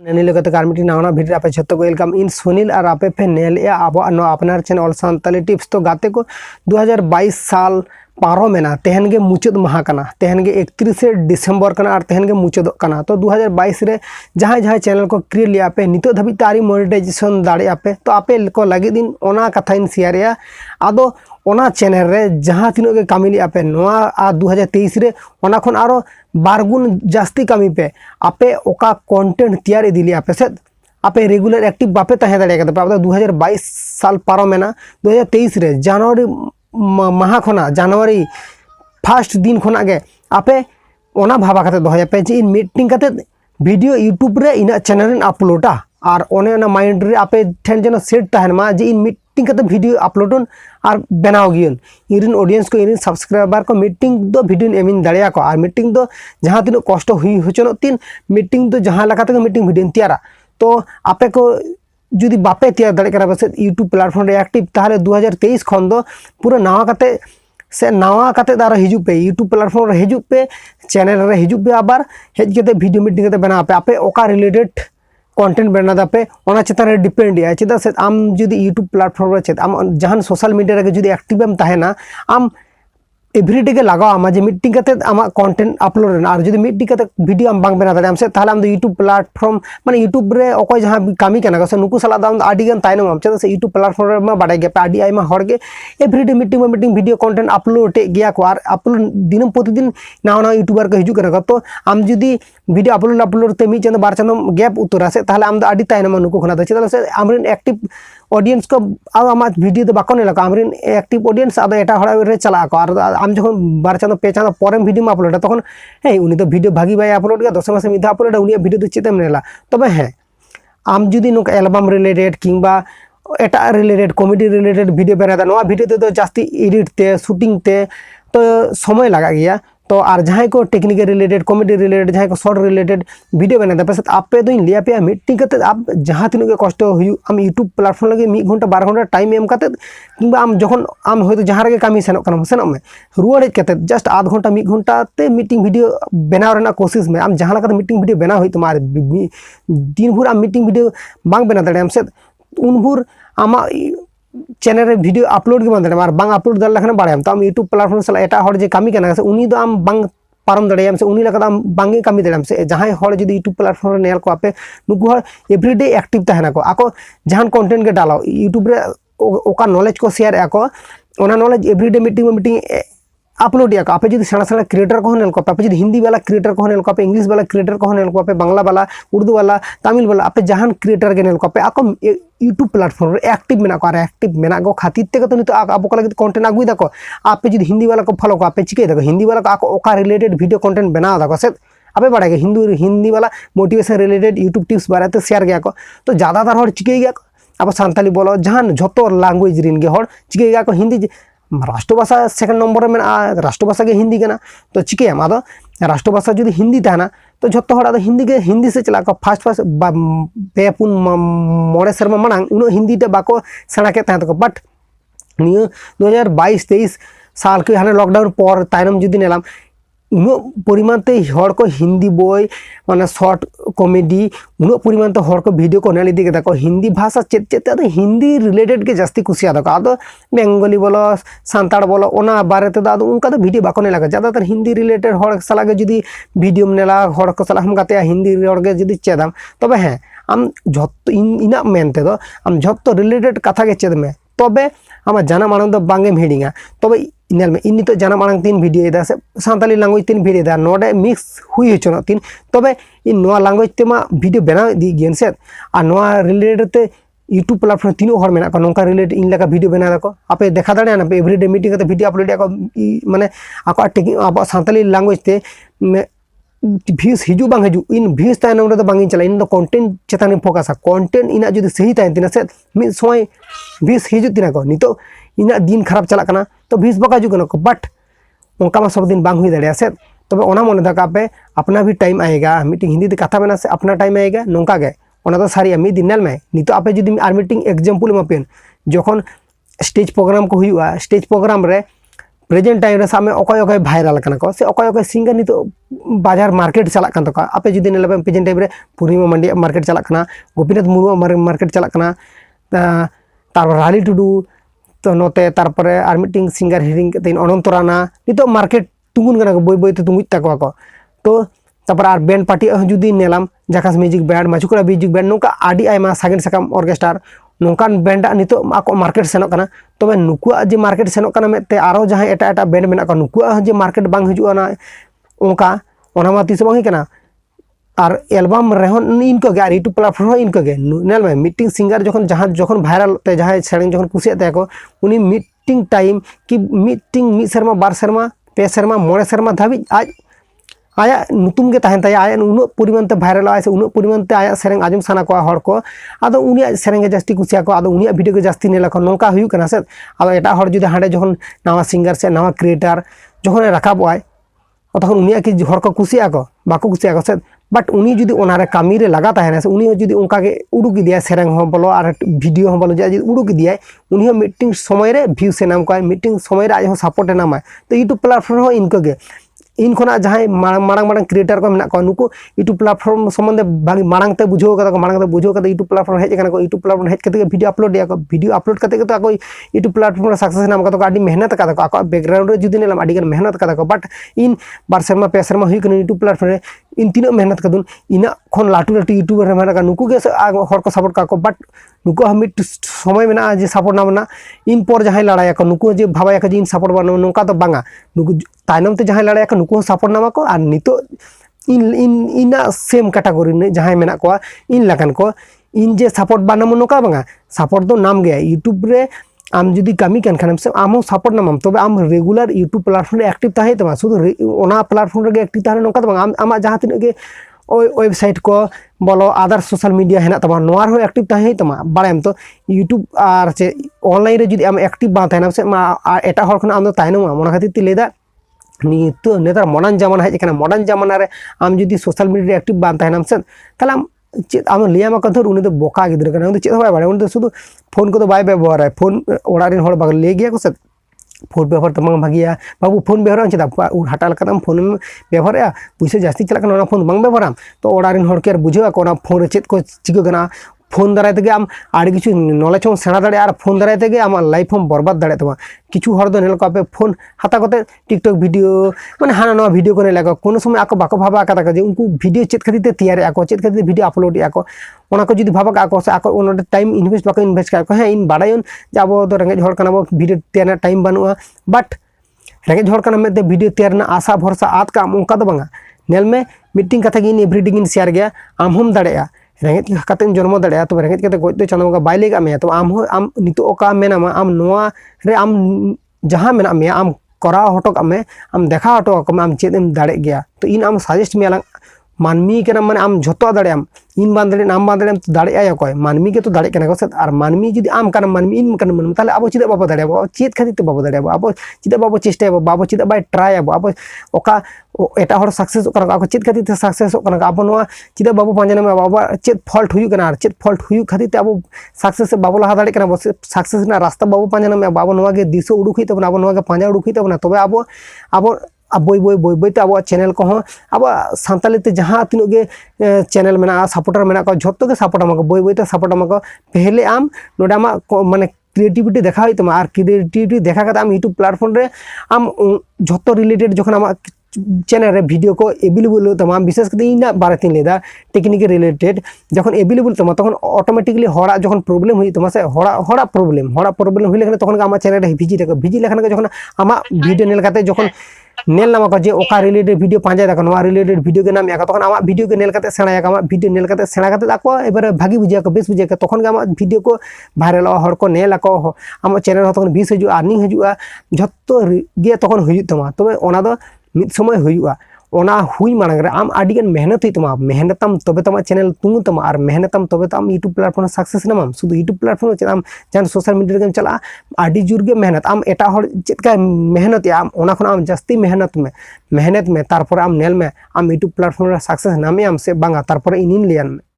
नैनी लेकर कारमिटी नावना भिडियो आप छत्तो को वेलकम इन सुनील और आपे पे नेल अब अपनार चैनल ऑल सान्ताली टिप्स तो गाते को 2022 साल पारो मेना तेहन के मुचाद माह कना तेहन के 31 डिसेम्बर कना और तेहन के मुचाद कना तो 2022 रे जहाँ जहाँ चैनल को क्रिएट लिया पे नितो धबी तारी मोनेटाइजेशन दाड़े आपे तो आपे को लगे दिन ओना कथा इन शेयर या आदो ओना चैनल रे जहाँ तीनों के कामी लिया पे नोआ आ 2023 रे ओना खन आरो बारगुन जास्ती कामी पे आपे ओका कंटेंट तैयार इदी लिया पे से आपे रेगुलर एक्टिव बापे तहे दाड़े का तो 2022 साल पारो मेना 2023 रे जनवरी माह खना जनवरी फर्स्ट दिन खना गे आपे ओना भाबा कते दोहया पे जे इन मीटिंग कते वीडियो यूट्यूब रे इन चैनल रे अपलोडा और ओने ना माइंड रे आपे ठेन जनो सेट तहन मा जे इन मीटिंग कते वीडियो अपलोडन और बनाओ गियन इरिन ऑडियंस को इरिन सब्सक्राइबर को मीटिंग दो वीडियो एमिन दाड़िया को और मीटिंग दो जहां तीन कष्ट हुई होचनो तीन मीटिंग दो जहां लगा तक मीटिंग वीडियो तैयारा तो आपे को जुदी बापे तैयार दाड़े करा बस यूट्यूब प्लेटफॉर्म रे एक्टिव ताहले 2023 खन दो पूरा नवा कते से नवा कते दारा हिजु पे यूट्यूब प्लेटफॉर्म रे हिजु पे चैनल रे हिजु पे आबार हेज कते वीडियो मीटिंग कते बना पे आपे ओका रिलेटेड कंटेंट बना दापे ओना चिता रे डिपेंड या चिता से आम जुदी यूट्यूब प्लेटफॉर्म रे चेत आम जहान सोशल मीडिया रे जुदी एक्टिव एम ताहेना आम एवरीडे के लगाओ आम जे मीटिंग कते आमा कंटेंट अपलोड और जुदी मीटिंग कते वीडियो आम बांग बना दाड़े आम से ताहले आम दो यूट्यूब प्लेटफॉर्म माने यूट्यूब रे ओको जहां कामी कना से नुकु सला दाम आडी गन ताइनो आम चेदा से यूट्यूब प्लेटफॉर्म रे मा बाडे गे पे आडी आइमा हर गे everyday meeting video content upload टे गया को और अपलोड दिनम प्रतिदिन नावना यूट्यूबर को हिजु कना तो आम जुदी वीडियो अपलोड ते मी चंद बार चंद गैप उतरा से ताहले आम दो आडी ताइनो नुकु खना द चेदा से आमरिन एक्टिव ऑडियंस को आमा वीडियो तो बाको नेला आमरिन एक्टिव ऑडियंस आदो एटा हड़ा रे चला को और आम जखन बार चाँद पे चाँद परम वीडियो में अपलोड तक हे उनी तो वीडियो भागी बाय अपलोड गया 10 मासे मिधा अपलोड उनी वीडियो तो चेतेम नेला तबे हे आम जुदी नुक एल्बम रिलेटेड किंबा एटा रिलेटेड कॉमेडी रिलेटेड वीडियो बनादा नोआ वीडियो तो जास्ती एडिट ते शूटिंग ते तो समय लगा गया तो और जहाँ को टेक्निकल रिलेटेड कॉमेडी रिलेटेड जहाँ को शॉर्ट रिलेटेड वीडियो बना पे आपे तो लिया पे मीटिंग करते आप जहाँ तीन के कष्ट आम यूट्यूब प्लेटफॉर्म लगे 1 घंटा 12 घंटा टाइम एम करते कि आम जखन आम हो जहाँ रे कमी सेनों में रुआड़ हेज जस्ट आध घंटा 1 घंटा ते मीटिंग वीडियो बनाव कोशिश में आम जहाँ मीटिंग वीडियो बनाव तुम्हारे दिन भर आम मीटिंग वीडियो बांग बना दाड़े से उन भर आमा चैनल रे वीडियो अपलोड के बंद और बांग अपलोड दाड़ लखन बाड़े तो आम यूट्यूब प्लेटफॉर्म से एटा हर जे कामी कना से उनी दो आम बांग पारम दाड़े से उनी लगा आम बांगे कामी दाड़े से जहाँ हर जो यूट्यूब प्लेटफॉर्म नेल को आपे नुकु हर एवरीडे एक्टिव तहना को आको जहां कंटेंट के डालो यूट्यूब रे ओका नॉलेज को शेयर आको ओना नॉलेज एवरीडे मीटिंग अपलोड या आपे जो सेना सेना क्रिएटर को नेल को आपे जो हिंदी वाला क्रिएटर को नेल को आपे इंग्लिश वाला क्रिएटर को नेल को आपे बांग्ला वाला उर्दू वाला तमिल वाला आपे जहां क्रिएटर के नेल को आपे आको यूट्यूब प्लेटफॉर्म रे एक्टिव मेना को और एक्टिव मेना को खातिर ते तो नितो आप को लगे कंटेंट आगुई दाको आपे जो हिंदी वाला को फॉलो को आपे चिके दाको हिंदी वाला को आको ओका रिलेटेड वीडियो कंटेंट बना दाको से आपे बाड़े हिंदी वाला मोटिवेशन रिलेटेड यूट्यूब टिप्स बारे शेयर गया को तो ज़्यादातर हर चिके गया अब सान्ताली बोलो जहां झोतो लैंग्वेज रिन गे हर चिके गया को हिंदी राष्ट्रभाषा सेकंड नंबर में राष्ट्रभाषा के हिंदी करना तो चिकेम आदो राष्ट्रभाषा जो हिंदी तहना तो जो हड़ा हिंदी से चला को फास्ट पे पुन मोड़े सर्मा मांग उन हिंदी ते बाको सेना के तहन बट नियो 2022-23 साल के हाने लॉकडाउन पर तायनम जुदी नेलाम उन परिमाण ते हर को हिंदी बोई माने शॉर्ट कॉमेडी उन परिमाण ते हर को वीडियो को नेल इदी को हिंदी भाषा चेत चेत हिंदी रिलेटेड के जास्ती कुसिया दको आदो बेंगली बोलो सांताड़ बोलो ओना बारे ते आदो उनका तो वीडियो बाको नेला ज़्यादातर हिंदी रिलेटेड हर सला के जुदी वीडियो नेला हर को सला हम गाते हिंदी हर के जुदी चेदाम तबे हैं आम झोतो इना मेनते दो आम झोतो रिलेटेड कथा के चेद में तबे आम जाना मानग दो बांगे हिड़िंगा तबे नेल में इन नितो जाना मांग 3 वीडियो दा से सान्ताली लैंग्वेज 3 वीडियो दा नोडे मिक्स हुई होचनो 3 तबे इन नोआ लैंग्वेज तेमा वीडियो बना दी गेन से आ नोआ रिलेटेड ते यूट्यूब प्लेटफॉर्म तीनों हर मेना को नोका रिलेटेड इन लगा वीडियो बना दको आपे देखा दाड़े ना एवरीडे मीटिंग ते वीडियो अपलोड को माने आको टेकिंग अब सान्ताली लैंग्वेज ते भीस हिजू बांग हिजू इन भीस तायनम रे तो बांगिन चला इन दो कंटेंट चेताने फोकस कंटेंट इना जो सही तायन तिना से मि समय भीस हिजू तिना को नितो इना दिन खराब चला कना तो भीस बका जुगन को बट उनका मा सब दिन बांग हुई दाड़े से तबे ओना मन दका पे अपना भी टाइम आएगा मीटिंग हिंदी ते कथा बना से अपना टाइम आएगा नोंका गे ओना तो सारी मी दिन नेल में नितो आपे जुदी आर मीटिंग एग्जांपल मापेन जखन स्टेज प्रोग्राम को हुआ स्टेज प्रोग्राम रे प्रेजेंट टाइम रे सामने अकय भाइराल कना को से अकय सिंगर नितो बाजार मार्केट चलाक कान तका आपे जुदी नेला प्रेजेंट टाइम रे पूर्णिमा मांडी मार्केट चलाक कना गोपीनाथ मुर्मू मार्केट चलाक कना तारपर राली टुडू तो नोते तारपरे आर मिटिंग सिंगर हिरिंग कते अनंत राणा नितो मार्केट तुंगुन कना को बोई बोई ते तुंगुत ताकवा को तो तारपर आर बैंड पार्टी जुदी नेलाम जाकास म्यूजिक बैंड माचुकड़ा म्यूजिक बैंड नोका आडी आयमा सागिन साकाम ऑर्केस्ट्रार नोकान बैंड नितो आको मार्केट सेनोक कना तबे नुकुआ जे मार्केट सेनोक कना मेते आरो जहां एटा एटा बैंड मेना को नुकुआ जे मार्केट बांग हजुआ ना ओंका ओना मा तिस बांग कना और एल्बाम रेहन इनको गे और यूट्यूब प्लेटफॉर्म इनको गे नेल में मीटिंग सिंगर जखन जहां जखन भाइरल ते जहां सेरें जखन कुसिया ते को उनी मीटिंग टाइम कि मीटिंग मी शर्मा बार शर्मा पे शर्मा मोड़े शर्मा धाबी आज आया नुतुम गे तहन ताया आया उन परिमाण ते भाइरल आय से उन परिमाण ते आया सेरें आजम साना को हर को आदो उनी सेरें गे जास्ती कुसिया को आदो उनी वीडियो गे जास्ती नेला को नोंका हुयु कना से आदो एटा हर जुदी हांडे जखन नवा सिंगर से नवा क्रिएटर जखन राखाब आय तखन उनी कि हर को कुसिया को बाको कुसिया को से बट उनी जुदी ओनारे कामी रे लगा ताहेना से उनी जुदी उनका के उडुक दिया सेरें हो बोलो और वीडियो हो बोलो जे उडुक दिया उनी हो मीटिंग समय रे व्यू से नाम को मीटिंग समय रे आज हो सपोर्ट नाम तो यूट्यूब प्लेटफॉर्म हो इनको गे इन खोना जहां मांग क्रिएटर को मेना को नुको यूट्यूब प्लेटफॉर्म संबंधे भागी मांग ते बुझो कदा को मांग ते बुझो कदा यूट्यूब प्लेटफॉर्म हेज कना को यूट्यूब प्लेटफॉर्म हेज कते वीडियो अपलोड या को वीडियो अपलोड कते तो को यूट्यूब प्लेटफॉर्म सक्सेस नाम कदा को आडी मेहनत कदा को आको बैकग्राउंड रे जुदी नेलाम आडी गन मेहनत कदा को बट इन बार शर्मा पे शर्मा हुई कन यूट्यूब प्लेटफॉर्म रे इन तीनो मेहनत कदुन इना खन लाटू लाटू यूट्यूबर रे मेना का नुको के हर को सपोर्ट का को बट नुको हम मिट समय मेना जे सपोर्ट ना मना इन पर जहां लड़ाया को नुको जे भाबाया को जे इन सपोर्ट बन नोका तो बांगा नुको तायनम ते जहां लड़ाया को नुको सपोर्ट नामा को और नितो इन इन इना सेम कैटेगरी ने जहां मेना को इन लगन को इन जे सपोर्ट बानम नोका बांगा सपोर्ट तो नाम गया यूट्यूब रे आम जुदी कमी कान खानम से आम सपोर्ट नाम तबे आम रेगुलर यूट्यूब प्लेटफॉर्म रे एक्टिव ताहे तमा शुधु ओना प्लेटफॉर्म रे एक्टिव ताहे नोका तो बांगा आमा जहां तिन के वेबसाइट को बोलो अदर सोशल मीडिया हेना तमा नोआर हो एक्टिव ताहे तमा बारेम तो यूट्यूब आर से ऑनलाइन रे जुदी आम एक्टिव बा ताहे से मा एटा हर खना आम तो ताइनो मोना खातिर ति लेदा नितो नेतार मॉडर्न जमाना हेज कना मॉडर्न जमाना रे आम जुदी सोशल मीडिया रे एक्टिव बा ताहे से तला चेत आम लियामा कथर उनी तो बोका गिद्र कना उनी चेत बाय बारे उनी तो शुधु फोन को तो बाय व्यवहार फोन ओड़ा रिन हर बाग ले गया को से फोन व्यवहार तमाम भागिया बाबू फोन व्यवहार चेदा हटाल कदम फोन में व्यवहार पैसा जास्ती चला कना फोन बांग व्यवहार तो ओड़ा रिन हर के बुझा को फोन रे चेत को चिको कना फोन दाराय तेगे आम आड़ी किछु नॉलेज हम सेना दाड़े और फोन दाराय तेगे आम लाइफ हम बर्बाद दाड़े तमा किछु हर दो नेल को आपे फोन हाता कोते टिकटॉक वीडियो माने हाना नवा वीडियो को नेला को कोनो समय आको बाको भाबा काता जे उनको वीडियो चेत खातिर ते तैयार आको चेत खातिर वीडियो अपलोड आको ओना को जुदी भाबा आको से आको ओन टाइम इन्वेस्ट बाको इन्वेस्ट का हे इन बाडायन जाबो तो रेंगे हर कना वीडियो तैयार टाइम बनुआ बट रेंगे हर कना में वीडियो तैयार ना आशा भरोसा आत का उनका तो बांगा नेल में मीटिंग कथा गिन एवरीडे गिन शेयर गया आम हम दाड़ेया रेंगे कते जन्म दाड़ेया तो रेंगे कते गोज तो चलो बाय लेगा में तो आम नितो ओका मेनामा आम नोआ रे आम जहां मेना में आम करा हटो का में आम देखा हटो का आम चेद एम दाड़े गया तो इन आम सजेस्ट में मानमी के माने आम झोतो दाड़ेम इन बांध दाड़े नाम बांध दाड़ेम तो दाड़े आया कोई मानमी के तो दाड़े कना को से और मानमी जुदी आम कना मानमी इन कना मन ताले आबो चिदा बाबो दाड़े आबो चेत खातिर ते बाबो दाड़े आबो चिदा बाबो चेष्टा बाबो चिदा बाय ट्राई आबो ओका एटा हर सक्सेस कना को चेत खातिर ते सक्सेस कना आबो नोआ चिदा बाबो पांजना में बाबो चेत फॉल्ट हुयु कना चेत फॉल्ट हुयु खातिर ते आबो सक्सेस बाबो लहा दाड़े कना सक्सेस ना रास्ता बाबो पांजना में बाबो नोआ के दिसो उडुक हुई तबना आबो नोआ के पांजा उडुक हुई तबना तबे आबो अब बोई अब चैनल को अब सानताली ते जहाँ तीनों के चैनल में सपोर्टर में झोतो के सपोर्ट आमा बोई सपोर्ट आमा पहले आम नोडे आमा माने क्रिएटिविटी देखा हुई तमा और क्रिएटिविटी देखा करते आम यूट्यूब प्लेटफॉर्म रे आम झोतो रिलेटेड जखन आमा चैनल रे वीडियो को एवेलेबल तमा विशेष करते इना बारे तीन लेदा टेक्निक रिलेटेड जखन एवेलेबल तमा तखन ऑटोमेटिकली हड़ा जखन प्रॉब्लम हुई तमा से हड़ा प्रॉब्लम हुई लेखन तखन आमा चैनल रे भिजी लेखन जखन आमा वीडियो नेल करते जखन नेल नामा को जे ओका रिलेटेड वीडियो पांजा दाको नवा रिलेटेड वीडियो के नाम या तखन आमा वीडियो के नेल करते सेणा या वीडियो नेल करते सेणा करते आको एबारे भागी बुझिया को बेस बुझिया को तखन आमा वीडियो को वायरल हर को नेल आको आमा चैनल तखन 20 हजु अर्निंग हजुआ झत्तो गे तखन हुयु तमा तबे ओना दो मिद समय हुयुआ ओना हुई मांग रे आम आडिगन मेहनत हुई तमा मेहनतम तबे तमा चैनल तुंगु तमा और मेहनतम तबे तम यूट्यूब प्लेटफॉर्म सक्सेस नाम शुद्ध यूट्यूब प्लेटफॉर्म चे आम जान सोशल मीडिया रे चला आडी जुर गे मेहनत आम एटा हर चेतका मेहनत आम ओना खन आम जास्ती मेहनत में तारपर आम नेल में आम यूट्यूब प्लेटफॉर्म रे सक्सेस नामे आम से बांगा तारपर इनिन लियन में